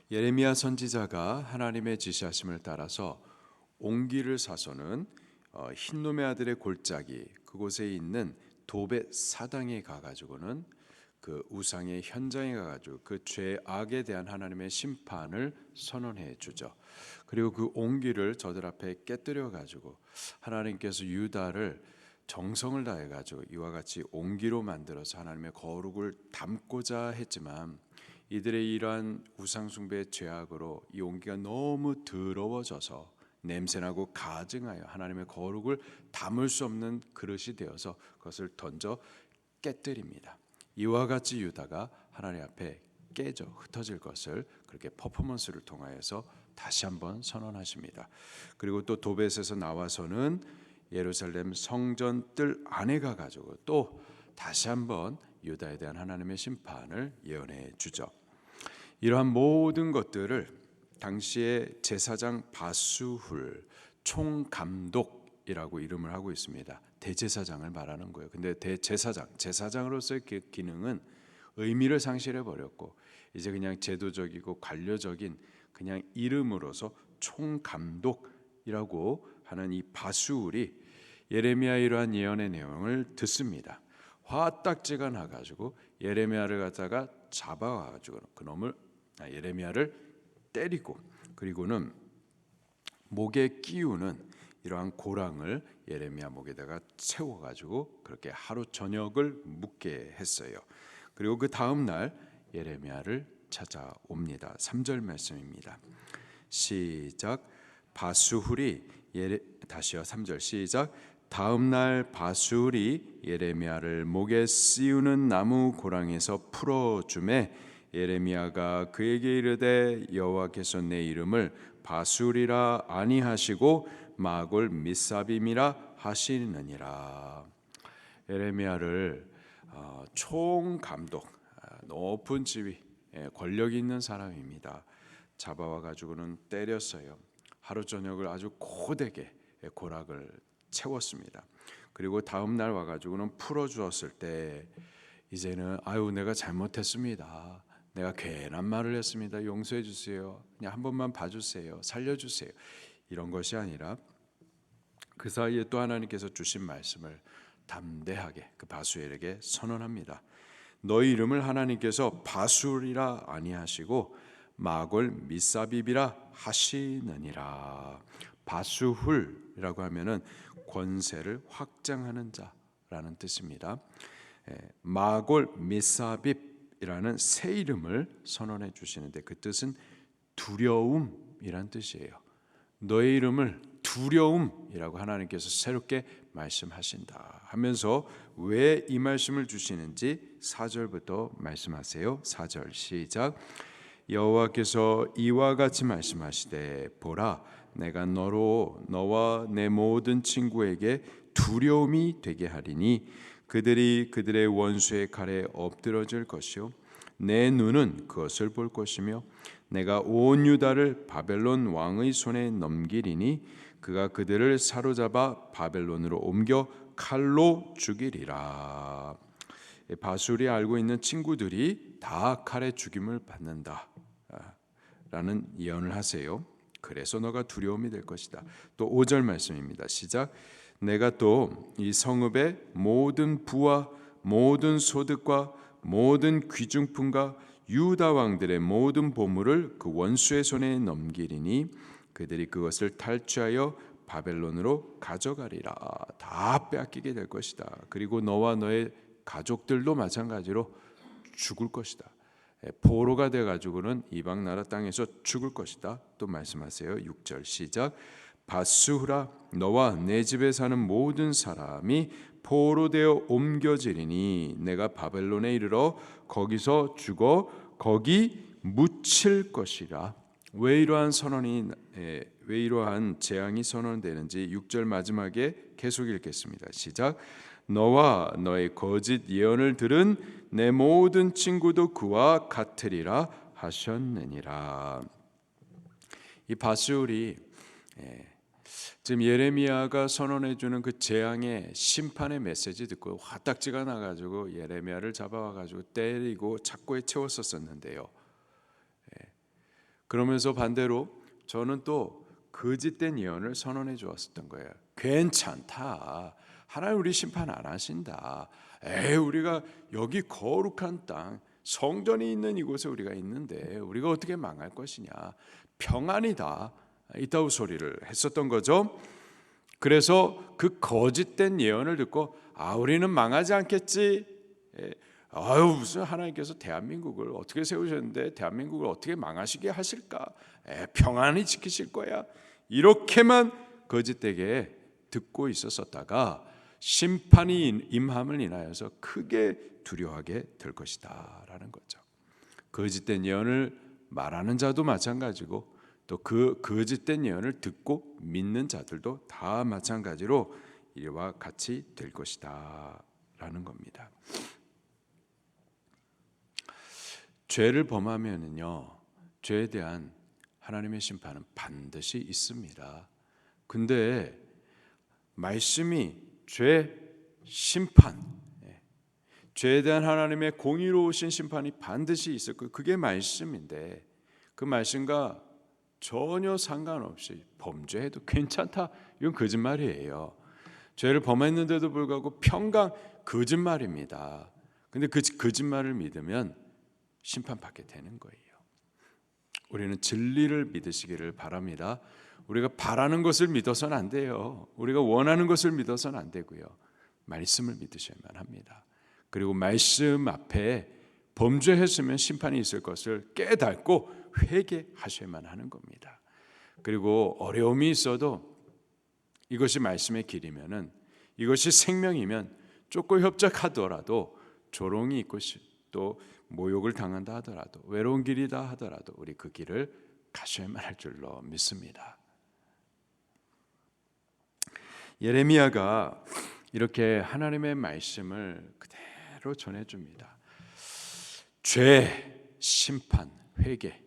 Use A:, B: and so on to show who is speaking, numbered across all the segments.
A: 예레미야 선지자가 하나님의 지시하심을 따라서 옹기를 사서는 흰놈의 아들의 골짜기 그곳에 있는 도벳 사당에 가가지고는 그 우상의 현장에 가가지고 그 죄악에 대한 하나님의 심판을 선언해 주죠. 그리고 그 옹기를 저들 앞에 깨뜨려 가지고 하나님께서 유다를 정성을 다해 가지고 이와 같이 옹기로 만들어서 하나님의 거룩을 담고자 했지만 이들의 이러한 우상 숭배의 죄악으로 이 옹기가 너무 더러워져서 냄새나고 가증하여 하나님의 거룩을 담을 수 없는 그릇이 되어서 그것을 던져 깨뜨립니다. 이와 같이 유다가 하나님 앞에 깨져 흩어질 것을 그렇게 퍼포먼스를 통하여서 다시 한번 선언하십니다. 그리고 또 도벳에서 나와서는 예루살렘 성전 뜰 안에 가가지고 또 다시 한번 유다에 대한 하나님의 심판을 예언해 주죠. 이러한 모든 것들을 당시의 제사장 바수훌 총감독이라고 이름을 하고 있습니다. 대제사장을 말하는 거예요. 근데 제사장으로서의 그 기능은 의미를 상실해 버렸고 이제 그냥 제도적이고 관료적인 그냥 이름으로서 총감독이라고 하는 이 바수훌이 예레미야의 이러한 예언의 내용을 듣습니다. 화딱지가 나가지고 예레미야를 갖다가 잡아가지고 그놈을 예레미야를 때리고 그리고는 목에 끼우는 이러한 고랑을 예레미야 목에다가 채워가지고 그렇게 하루 저녁을 묵게 했어요. 그리고 그 다음 날 예레미야를 찾아옵니다. 3절 말씀입니다. 시작. 바수훌이 다시요 3절 시작. 다음 날 바수훌이 예레미야를 목에 씌우는 나무 고랑에서 풀어주매 예레미야가 그에게 이르되 여호와께서 내 이름을 바수리라 아니하시고 마골 미사빔이라 하시느니라. 예레미야를 총감독 높은 지위 권력 있는 사람입니다. 잡아와 가지고는 때렸어요. 하루 저녁을 아주 고되게 고락을 채웠습니다. 그리고 다음 날 와가지고는 풀어주었을 때 이제는 내가 잘못했습니다. 내가 괜한 말을 했습니다. 용서해 주세요. 그냥 한 번만 봐주세요. 살려주세요. 이런 것이 아니라 그 사이에 또 하나님께서 주신 말씀을 담대하게 그 바수엘에게 선언합니다. 너희 이름을 하나님께서 바술이라 아니하시고 마골 미사비비라 하시느니라. 바수훌이라고 하면은 권세를 확장하는 자라는 뜻입니다. 마골 미사빕이라는 새 이름을 선언해 주시는데 그 뜻은 두려움이란 뜻이에요. 너의 이름을 두려움이라고 하나님께서 새롭게 말씀하신다 하면서 왜 이 말씀을 주시는지 4절부터 말씀하세요. 4절 시작. 여호와께서 이와 같이 말씀하시되 보라 내가 너와 내 모든 친구에게 두려움이 되게 하리니 그들이 그들의 원수의 칼에 엎드러질 것이요 내 눈은 그것을 볼 것이며 내가 온 유다를 바벨론 왕의 손에 넘기리니 그가 그들을 사로잡아 바벨론으로 옮겨 칼로 죽이리라. 바술이 알고 있는 친구들이 다 칼에 죽임을 받는다 라는 예언을 하세요. 그래서 너가 두려움이 될 것이다. 또 5절 말씀입니다. 시작. 내가 또 이 성읍의 모든 부와 모든 소득과 모든 귀중품과 유다 왕들의 모든 보물을 그 원수의 손에 넘기리니 그들이 그것을 탈취하여 바벨론으로 가져가리라. 다 빼앗기게 될 것이다. 그리고 너와 너의 가족들도 마찬가지로 죽을 것이다. 포로가 돼 가지고는 이방 나라 땅에서 죽을 것이다. 또 말씀하세요. 6절 시작. 바수후라 너와 내 집에 사는 모든 사람이 포로 되어 옮겨지리니 내가 바벨론에 이르러 거기서 죽어 거기 묻힐 것이라. 왜 이러한 재앙이 선언되는지 6절 마지막에 계속 읽겠습니다. 시작. 너와 너의 거짓 예언을 들은 내 모든 친구도 그와 같으리라 하셨느니라. 이 바수울이 지금 예레미야가 선언해 주는 그 재앙의 심판의 메시지 듣고 화딱지가 나가지고 예레미야를 잡아와 가지고 때리고 착고에 채웠었는데요. 그러면서 반대로 저는 또 거짓된 예언을 선언해 주었었던 거예요. 괜찮다. 하나님 우리 심판 안 하신다. 우리가 여기 거룩한 땅, 성전이 있는 이곳에 우리가 있는데 우리가 어떻게 망할 것이냐. 평안이다. 이따위 소리를 했었던 거죠. 그래서 그 거짓된 예언을 듣고 우리는 망하지 않겠지. 무슨 하나님께서 대한민국을 어떻게 세우셨는데 대한민국을 어떻게 망하시게 하실까? 평안히 지키실 거야. 이렇게만 거짓되게 듣고 있었다가 심판이 임함을 인하여서 크게 두려워하게 될 것이다 라는 거죠. 거짓된 예언을 말하는 자도 마찬가지고 또 그 거짓된 예언을 듣고 믿는 자들도 다 마찬가지로 이와 같이 될 것이다 라는 겁니다. 죄를 범하면은요, 죄에 대한 하나님의 심판은 반드시 있습니다. 근데 말씀이 죄 심판, 죄에 대한 하나님의 공의로우신 심판이 반드시 있을 거예요. 그게 말씀인데 그 말씀과 전혀 상관없이 범죄해도 괜찮다, 이건 거짓말이에요. 죄를 범했는데도 불구하고 평강 거짓말입니다. 근데 그 거짓말을 믿으면 심판받게 되는 거예요. 우리는 진리를 믿으시기를 바랍니다. 우리가 바라는 것을 믿어서는 안 돼요. 우리가 원하는 것을 믿어서는 안 되고요. 말씀을 믿으셔야만 합니다. 그리고 말씀 앞에 범죄했으면 심판이 있을 것을 깨닫고 회개하셔야만 하는 겁니다. 그리고 어려움이 있어도 이것이 말씀의 길이면은, 이것이 생명이면 쫓고 협작하더라도, 조롱이 있고 또 모욕을 당한다 하더라도, 외로운 길이다 하더라도 우리 그 길을 가셔야만 할 줄로 믿습니다. 예레미야가 이렇게 하나님의 말씀을 그대로 전해줍니다. 죄, 심판, 회개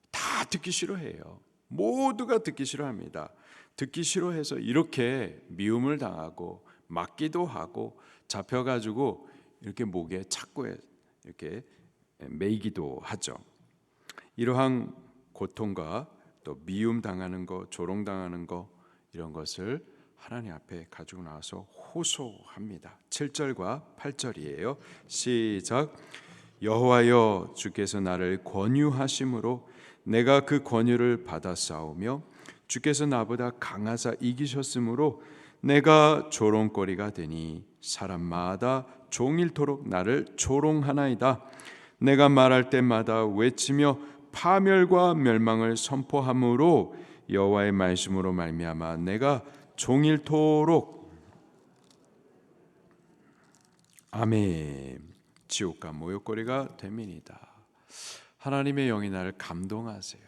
A: 다 듣기 싫어해요. 모두가 듣기 싫어합니다. 듣기 싫어해서 이렇게 미움을 당하고 맞기도 하고 잡혀가지고 이렇게 목에 착고에 이렇게 매이기도 하죠. 이러한 고통과 또 미움 당하는 거, 조롱 당하는 거, 이런 것을 하나님 앞에 가지고 나와서 호소합니다. 7절과 8절이에요. 시작. 여호와여, 주께서 나를 권유하심으로 내가 그 권유를 받아 싸우며 주께서 나보다 강하사 이기셨으므로 내가 조롱거리가 되니 사람마다 종일토록 나를 조롱하나이다. 내가 말할 때마다 외치며 파멸과 멸망을 선포함으로 여호와의 말씀으로 말미암아 내가 종일토록 아멘 지옥과 모욕거리가 됨이니이다. 하나님의 영이 나를 감동하세요.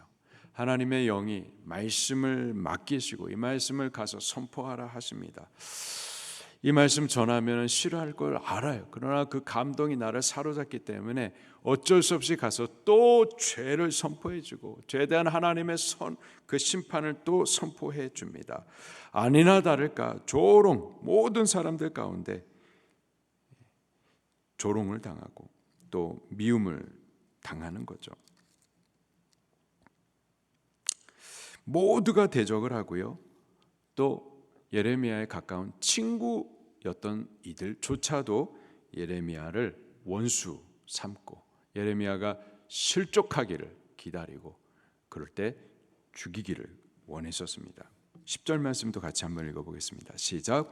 A: 하나님의 영이 말씀을 맡기시고 이 말씀을 가서 선포하라 하십니다. 이 말씀 전하면 싫어할 걸 알아요. 그러나 그 감동이 나를 사로잡기 때문에 어쩔 수 없이 가서 또 죄를 선포해주고 죄에 대한 하나님의 그 심판을 또 선포해 줍니다. 아니나 다를까 조롱, 모든 사람들 가운데 조롱을 당하고 또 미움을 당하는 거죠. 모두가 대적을 하고요. 또 예레미야에 가까운 친구였던 이들조차도 예레미야를 원수 삼고 예레미야가 실족하기를 기다리고 그럴 때 죽이기를 원했었습니다. 10절 말씀도 같이 한번 읽어보겠습니다. 시작.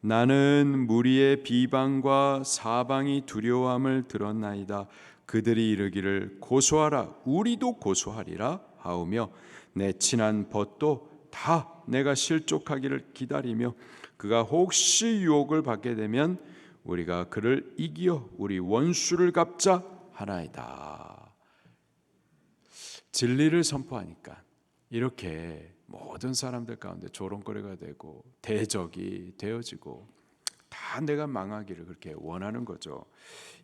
A: 나는 무리의 비방과 사방이 두려움을 들었나이다. 그들이 이르기를 고소하라, 우리도 고소하리라 하오며 내 친한 벗도 다 내가 실족하기를 기다리며 그가 혹시 유혹을 받게 되면 우리가 그를 이기어 우리 원수를 갚자 하나이다. 진리를 선포하니까 이렇게 모든 사람들 가운데 조롱거리가 되고 대적이 되어지고 다 내가 망하기를 그렇게 원하는 거죠.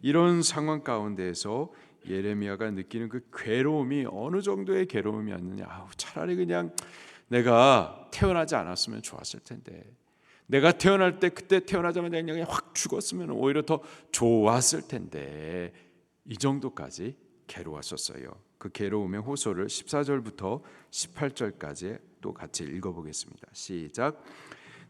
A: 이런 상황 가운데에서 예레미야가 느끼는 그 괴로움이 어느 정도의 괴로움이었느냐. 차라리 그냥 내가 태어나지 않았으면 좋았을 텐데, 내가 태어날 때 그때 태어나자마자 그냥 확 죽었으면 오히려 더 좋았을 텐데, 이 정도까지 괴로웠었어요. 그 괴로움의 호소를 14절부터 18절까지 또 같이 읽어보겠습니다. 시작.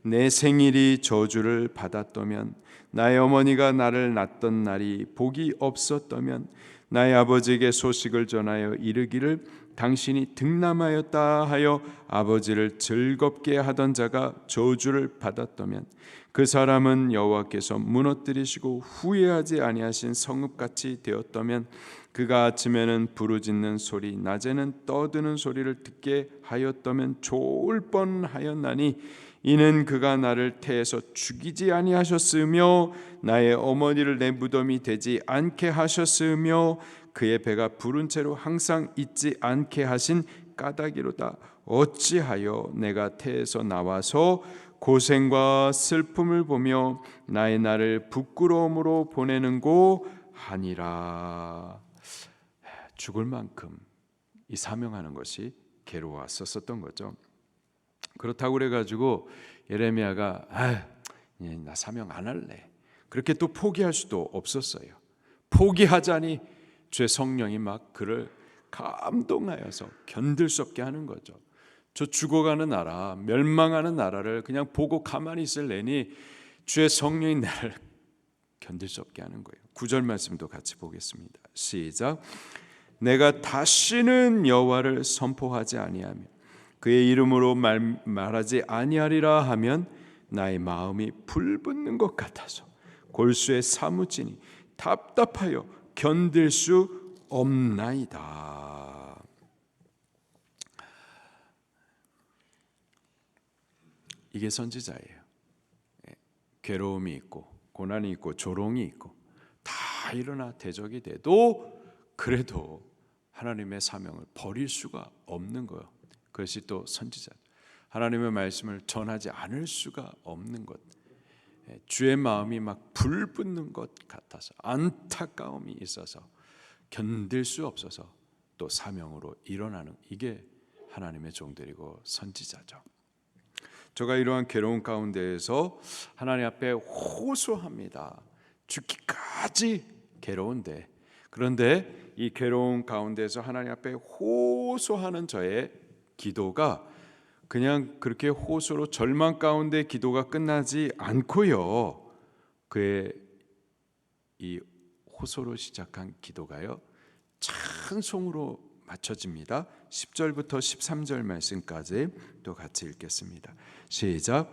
A: 내 생일이 저주를 받았다면, 나의 어머니가 나를 낳던 날이 복이 없었다면, 나의 아버지에게 소식을 전하여 이르기를 당신이 득남하였다 하여 아버지를 즐겁게 하던 자가 저주를 받았다면, 그 사람은 여호와께서 무너뜨리시고 후회하지 아니하신 성읍같이 되었다면, 그가 아침에는 부르짖는 소리, 낮에는 떠드는 소리를 듣게 하였다면 좋을 뻔하였나니, 이는 그가 나를 태에서 죽이지 아니하셨으며 나의 어머니를 내 무덤이 되지 않게 하셨으며 그의 배가 부른 채로 항상 있지 않게 하신 까닭이로다. 어찌하여 내가 태에서 나와서 고생과 슬픔을 보며 나의 날을 부끄러움으로 보내는고 하니라. 죽을 만큼 이 사명하는 것이 괴로웠었던 거죠. 그렇다고 그래가지고 예레미야가 나 사명 안 할래, 그렇게 또 포기할 수도 없었어요. 포기하자니 주의 성령이 막 그를 감동하여서 견딜 수 없게 하는 거죠. 저 죽어가는 나라, 멸망하는 나라를 그냥 보고 가만히 있을래니 주의 성령이 나를 견딜 수 없게 하는 거예요. 9절 말씀도 같이 보겠습니다. 시작. 내가 다시는 여호와를 선포하지 아니하며 그의 이름으로 말하지 아니하리라 하면 나의 마음이 불붙는 것 같아서 골수에 사무치니 답답하여 견딜 수 없나이다. 이게 선지자예요. 괴로움이 있고 고난이 있고 조롱이 있고 다 일어나 대적이 돼도 그래도 하나님의 사명을 버릴 수가 없는 거예요. 그것이 또 선지자, 하나님의 말씀을 전하지 않을 수가 없는 것, 주의 마음이 막 불붙는 것 같아서 안타까움이 있어서 견딜 수 없어서 또 사명으로 일어나는, 이게 하나님의 종들이고 선지자죠. 제가 이러한 괴로운 가운데에서 하나님 앞에 호소합니다. 죽기까지 괴로운데, 그런데 이 괴로운 가운데서 하나님 앞에 호소하는 저의 기도가 그냥 그렇게 호소로 절망 가운데 기도가 끝나지 않고요, 그의 이 호소로 시작한 기도가요 찬송으로 맞춰집니다. 10절부터 13절 말씀까지 또 같이 읽겠습니다. 시작.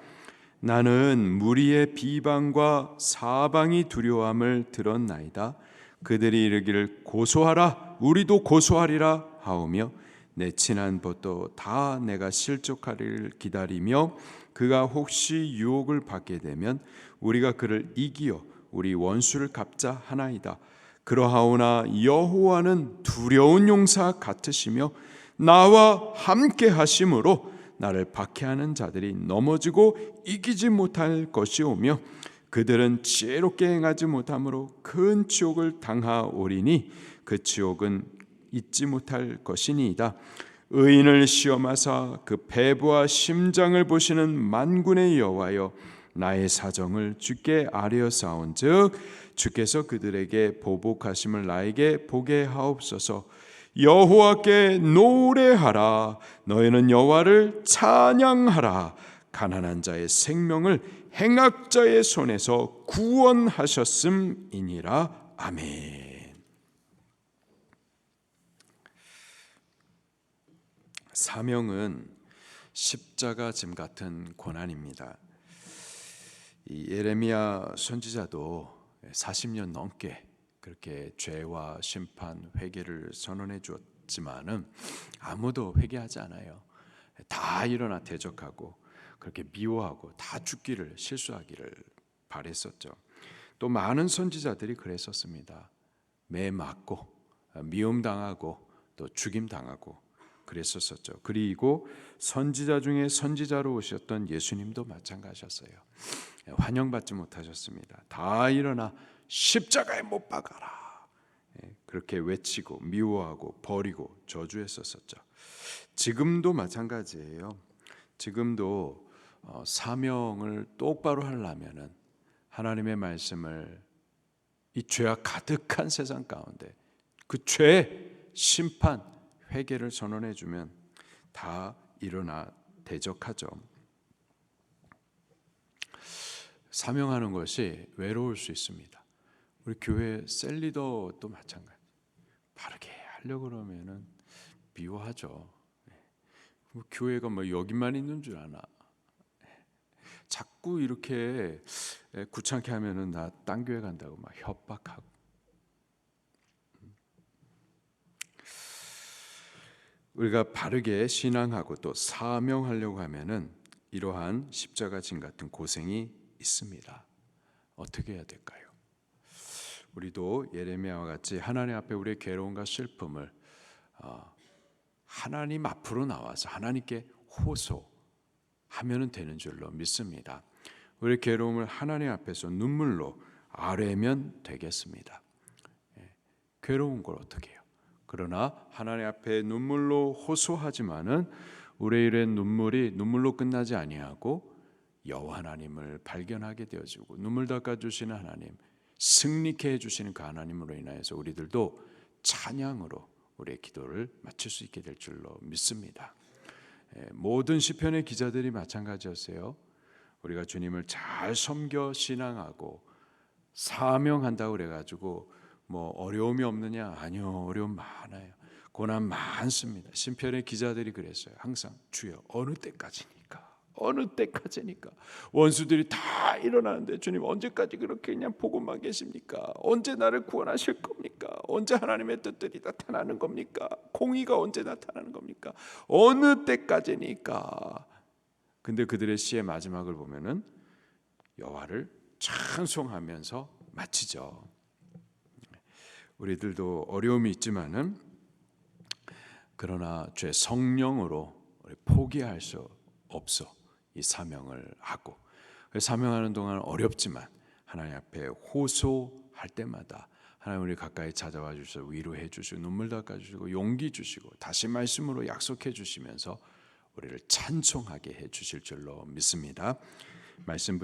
A: 나는 무리의 비방과 사방이 두려움을 들었나이다. 그들이 이르기를 고소하라, 우리도 고소하리라 하오며 내 친한 벗도 다 내가 실족하리를 기다리며 그가 혹시 유혹을 받게 되면 우리가 그를 이기어 우리 원수를 갚자 하나이다. 그러하오나 여호와는 두려운 용사 같으시며 나와 함께 하심으로 나를 박해하는 자들이 넘어지고 이기지 못할 것이오며 그들은 지혜롭게 행하지 못함으로 큰 지옥을 당하오리니 그 지옥은 잊지 못할 것이니이다. 의인을 시험하사 그 배부와 심장을 보시는 만군의 여호와여, 나의 사정을 주께 아뢰어사온즉 주께서 그들에게 보복하심을 나에게 보게 하옵소서. 여호와께 노래하라, 너희는 여호와를 찬양하라. 가난한 자의 생명을 행악자의 손에서 구원하셨음이니라. 아멘. 사명은 십자가 짐 같은 고난입니다. 이 예레미야 선지자도 40년 넘게 그렇게 죄와 심판, 회개를 선언해 주었지만은 아무도 회개하지 않아요. 다 일어나 대적하고 그렇게 미워하고 다 죽기를, 실수하기를 바랬었죠. 또 많은 선지자들이 그랬었습니다. 매 맞고 미움 당하고 또 죽임 당하고 그랬었죠. 그리고 선지자 중에 선지자로 오셨던 예수님도 마찬가지였어요. 환영받지 못하셨습니다. 다 일어나 십자가에 못 박아라, 그렇게 외치고 미워하고 버리고 저주했었죠. 지금도 마찬가지예요. 지금도 사명을 똑바로 하려면은 하나님의 말씀을 이 죄가 가득한 세상 가운데 그 죄 심판, 회개를 선언해 주면 다 일어나 대적하죠. 사명하는 것이 외로울 수 있습니다. 우리 교회 셀리더도 마찬가지. 바르게 하려고 그러면은 미워하죠. 교회가 뭐 여기만 있는 줄 아나. 자꾸 이렇게 구찮게 하면은 나 딴 교회 간다고 막 협박하고. 우리가 바르게 신앙하고 또 사명하려고 하면은 이러한 십자가 진 같은 고생이 있습니다. 어떻게 해야 될까요? 우리도 예레미야와 같이 하나님 앞에 우리의 괴로움과 슬픔을 하나님 앞으로 나와서 하나님께 호소하면 되는 줄로 믿습니다. 우리의 괴로움을 하나님 앞에서 눈물로 아뢰면 되겠습니다. 괴로운 걸 어떻게 해요? 그러나 하나님 앞에 눈물로 호소하지만은 우리의 이런 눈물이 눈물로 끝나지 아니하고 여호와 하나님을 발견하게 되어지고 눈물 닦아주시는 하나님, 승리케 해주시는 그 하나님으로 인하여서 우리들도 찬양으로 우리의 기도를 마칠 수 있게 될 줄로 믿습니다. 모든 시편의 기자들이 마찬가지였어요. 우리가 주님을 잘 섬겨 신앙하고 사명한다고 그래가지고 뭐 어려움이 없느냐? 아니요, 어려움 많아요. 고난 많습니다. 시편의 기자들이 그랬어요. 항상 주여 어느 때까지니까, 어느 때까지니까. 원수들이 다 일어나는데 주님 언제까지 그렇게 그냥 보고만 계십니까? 언제 나를 구원하실 겁니까? 언제 하나님의 뜻들이 나타나는 겁니까? 공의가 언제 나타나는 겁니까? 어느 때까지니까. 근데 그들의 시의 마지막을 보면은 여호와를 찬송하면서 마치죠. 우리들도 어려움이 있지만은 그러나 주의 성령으로 포기할 수 없어 이 사명을 하고, 사명하는 동안 어렵지만 하나님 앞에 호소할 때마다 하나님 우리 가까이 찾아와 주셔서 위로해 주시고 눈물 닦아 주시고 용기 주시고 다시 말씀으로 약속해 주시면서 우리를 찬송하게 해 주실 줄로 믿습니다. 말씀